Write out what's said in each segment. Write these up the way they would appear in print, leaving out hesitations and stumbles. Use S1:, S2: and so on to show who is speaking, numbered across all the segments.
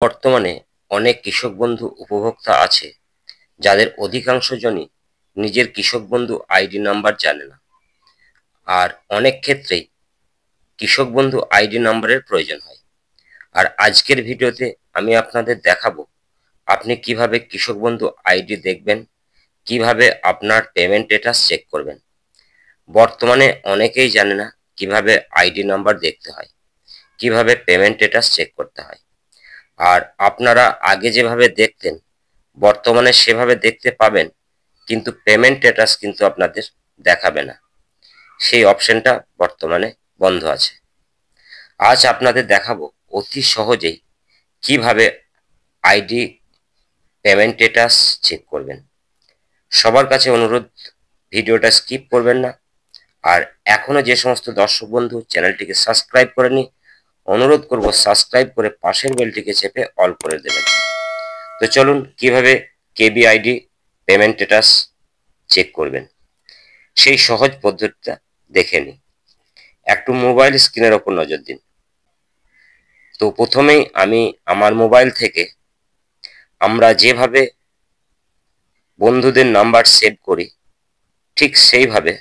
S1: বর্তমানে অনেক কৃষক বন্ধু উপভোক্তা আছে যাদের অধিকাংশ জনই নিজের কৃষক বন্ধু আইডি নাম্বার জানে না। আর অনেক ক্ষেত্রেই কৃষক বন্ধু আইডি নাম্বারের প্রয়োজন হয়। আর আজকের ভিডিওতে আমি আপনাদের দেখাবো আপনি কিভাবে কৃষক বন্ধু আইডি দেখবেন, কিভাবে আপনার পেমেন্ট স্ট্যাটাস চেক করবেন। বর্তমানে অনেকেই জানে না কিভাবে আইডি নাম্বার দেখতে হয়, কিভাবে পেমেন্ট স্ট্যাটাস চেক করতে হয়। আর আপনারা আগে যেভাবে দেখতেন বর্তমানে সেভাবে দেখতে পাবেন, কিন্তু পেমেন্ট স্ট্যাটাস কিন্তু আপনাদের দেখাবে না। সেই অপশনটা বর্তমানে বন্ধ আছে। আজ আপনাদের দেখাবো অতি সহজেই কিভাবে আইডি পেমেন্ট স্ট্যাটাস চেক করবেন। সবার কাছে অনুরোধ, ভিডিওটা স্কিপ করবেন না। আর এখনো যে সমস্ত দর্শক বন্ধু চ্যানেলটিকে সাবস্ক্রাইব করেনি, অনুরোধ করব সাবস্ক্রাইব করে পাশের বেলটিকে চেপে অল করে দেবেন। তো চলুন কিভাবে কেবিআইডি পেমেন্ট স্ট্যাটাস চেক করবেন সেই সহজ পদ্ধতিটা দেখে নিই। একটু মোবাইল স্ক্রিনের ওপর নজর দিন। তো প্রথমেই আমি আমার মোবাইল থেকে আমরা যেভাবে বন্ধুদের নাম্বার সেভ করি ঠিক সেইভাবে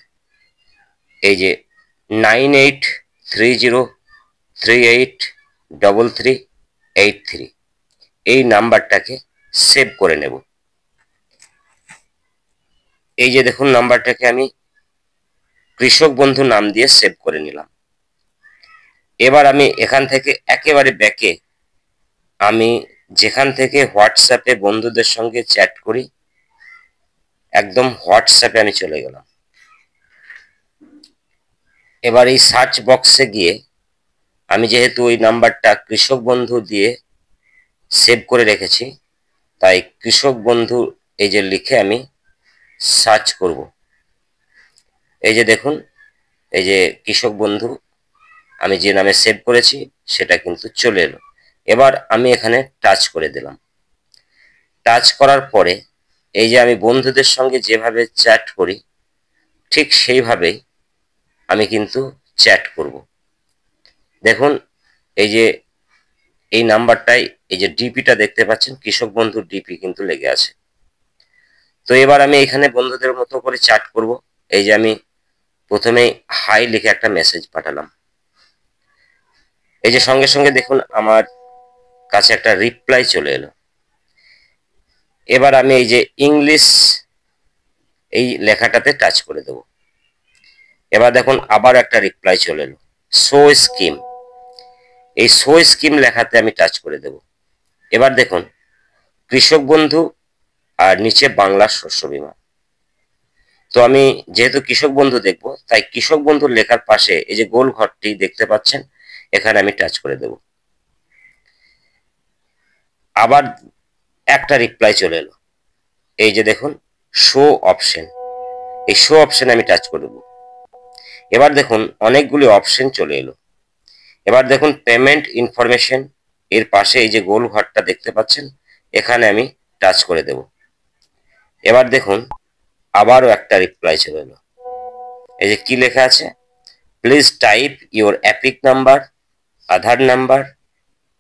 S1: এই যে 9830383383 এই নাম্বারটাকে সেভ করে নেব। এই যে দেখুন, নাম্বারটাকে আমি কৃষক বন্ধু নাম দিয়ে সেভ করে নিলাম। এবার আমি এখান থেকে একেবারে ব্যাকে আমি যেখান থেকে হোয়াটসঅ্যাপে বন্ধুদের সঙ্গে চ্যাট করি একদম হোয়াটসঅ্যাপে আমি চলে গেলাম। এবার এই সার্চ বক্সে গিয়ে আমি যেহেতু ওই নাম্বারটা কৃষক বন্ধু দিয়ে সেভ করে রেখেছি, তাই কৃষক বন্ধু এই যে লিখে আমি সার্চ করব। এই যে দেখুন, এই যে কৃষক বন্ধু আমি যে নামে সেভ করেছি সেটা কিন্তু চলে এলো। এবার আমি এখানে টাচ করে দিলাম। টাচ করার পরে এই যে আমি বন্ধুদের সঙ্গে যেভাবে চ্যাট করি ঠিক সেইভাবেই আমি কিন্তু চ্যাট করব। দেখুন, এই যে এই নাম্বারটাই এই যে ডিপিটা দেখতে পাচ্ছেন, কৃষক বন্ধুর ডিপি কিন্তু লেগে আছে। তো এবার আমি এখানে বন্ধুদের মতো করে চ্যাট করব। এই যে আমি প্রথমেই হাই লিখে একটা মেসেজ পাঠালাম। এই যে সঙ্গে সঙ্গে দেখুন আমার কাছে একটা রিপ্লাই চলে এলো। এবার আমি এই যে ইংলিশ এই লেখাটাতে টাচ করে দেব। এবার দেখুন আবার একটা রিপ্লাই চলে এলো, শো স্কিম। এই শো স্কিম লেখাতে আমি টাচ করে দেব। এবার দেখুন কৃষক বন্ধু আর নিচে বাংলা শস্য বীমা। তো আমি যেহেতু কৃষক বন্ধু দেখব, তাই কৃষক বন্ধুর লেখার পাশে এই যে গোল ঘরটি দেখতে পাচ্ছেন, এখানে আমি টাচ করে দেব। আবার একটা রিপ্লাই চলে এলো, এই যে দেখুন শো অপশন। এই শো অপশন আমি টাচ করে দেব। এবার দেখুন অনেকগুলি অপশন চলে এলো। এবার দেখুন পেমেন্ট ইনফরমেশন এর পাশে এই যে গোল ঘরটা দেখতে পাচ্ছেন, এখানে আমি টাচ করে দেব। এবার দেখুন আবারও একটা রিপ্লাই চলে এলো। এই যে কি লেখা আছে, please type your epic number, Aadhaar number,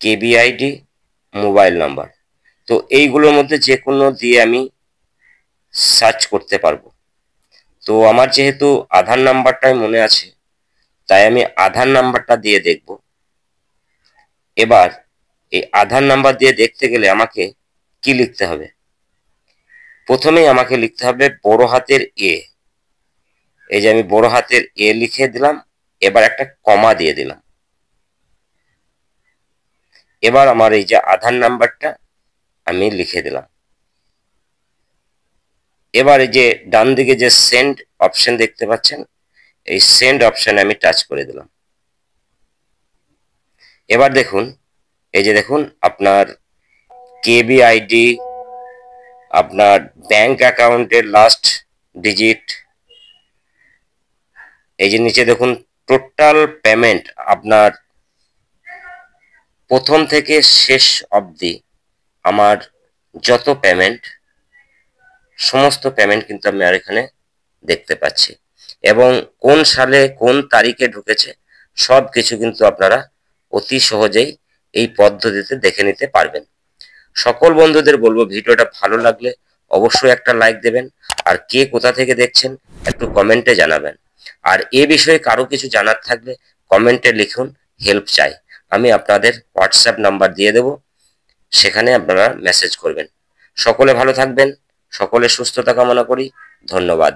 S1: KBID, mobile number. তো এইগুলোর মধ্যে যে কোনো দিয়ে আমি সার্চ করতে পারবো। তো আমার যেহেতু আধার নাম্বারটাই মনে আছে, তাই আমি আধার নাম্বারটা দিয়ে দেখব। এবার এই আধার নাম্বার দিয়ে দেখতে গেলে আমাকে কি লিখতে হবে? প্রথমেই আমাকে লিখতে হবে বড় হাতের এ। এই যে আমি বড় হাতের এ লিখে দিলাম, এবার একটা কমা দিয়ে দিলাম। এবার আমার এই যে আধার নাম্বারটা আমি লিখে দিলাম। এবার এই যে ডান দিকে যে সেন্ড অপশন দেখতে পাচ্ছেন, এই সেন্ড অপশনে আমি টাচ করে দিলাম। এবার দেখুন, এই যে দেখুন আপনার কেবিআইডি, আপনার ব্যাংক অ্যাকাউন্টের লাস্ট ডিজিট, এই যে নিচে দেখুন টোটাল পেমেন্ট, আপনার প্রথম থেকে শেষ অবধি আমার যত পেমেন্ট, সমস্ত পেমেন্ট কিন্তু আমি আর এখানে দেখতে পাচ্ছি। এবং কোন সালে কোন তারিখে ঢুকেছে সব কিছু কিন্তু আপনারা অতি সহজেই এই পদ্ধতিতে দেখে নিতে পারবেন। সকল বন্ধুদের বলবো ভিডিওটা ভালো লাগলে অবশ্যই একটা লাইক দেবেন, আর কে কোথা থেকে দেখছেন একটু কমেন্টে জানাবেন। আর এ বিষয়ে কারো কিছু জানার থাকলে কমেন্টে লিখুন হেল্প চাই, আমি আপনাদের হোয়াটসঅ্যাপ নাম্বার দিয়ে দেব, সেখানে আপনারা মেসেজ করবেন। সকলে ভালো থাকবেন, সকলের সুস্থতা কামনা করি। ধন্যবাদ।